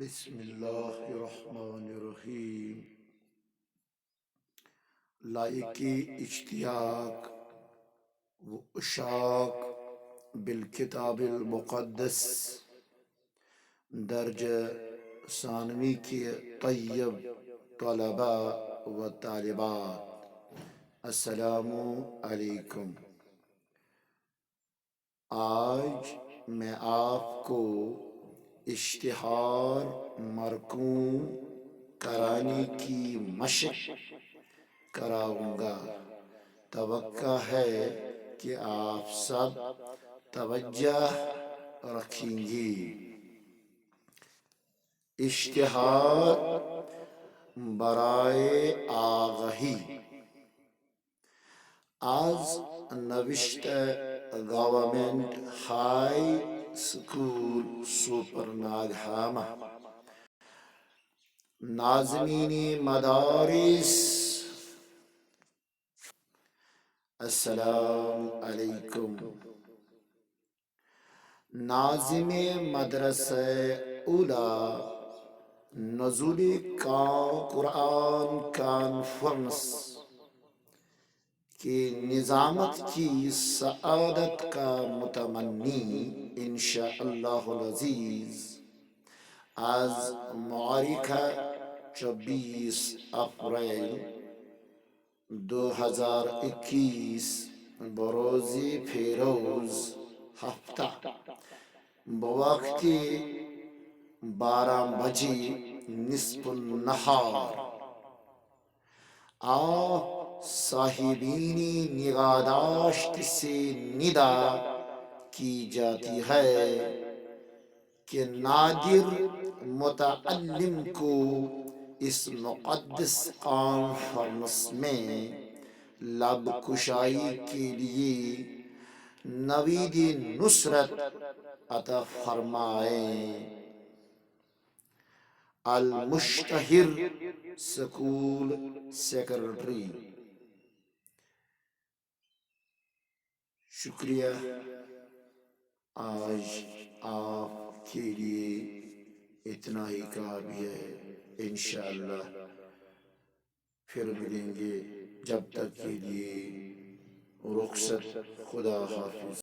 بسم اللہ الرحمن الرحیم۔ لائکی اشتیاق و اشاق بالکتاب المقدس درج ثانوی کی طیب طلباء و طالبات، السلام علیکم۔ آج میں آپ کو اشتہار مرقوم کرانے کی مشق کراؤں گا۔ توقع ہے کہ آپ سب توجہ رکھیں گے۔ اشتہار برائے آگہی از نوشته گورنمنت های سکول سوپرناگهامه، ناظمین مدارس السلام علیکم۔ ناظم مدرسہ اولا نزول قرآن کانفرنس کی نظامت کی سعادت کا متمنی انشاءاللہ العزیز از معرکہ 24 اپریل 2021 بروز فیروز ہفتہ بوقت 12 بجے نصف النہار آپ صاحبین نگہداشت سے ندا کی جاتی ہے کہ نادر متعلم کو اس مقدس کانفرنس میں لب کشائی کے لیے نوید نصرت عطا فرمائیں۔ المشتہر سکول سیکرٹری۔ شکریہ۔ آج آپ کے لیے اتنا ہی کافی ہے، انشاءاللہ پھر ملیں گے، جب تک کے لیے رخصت، خدا حافظ۔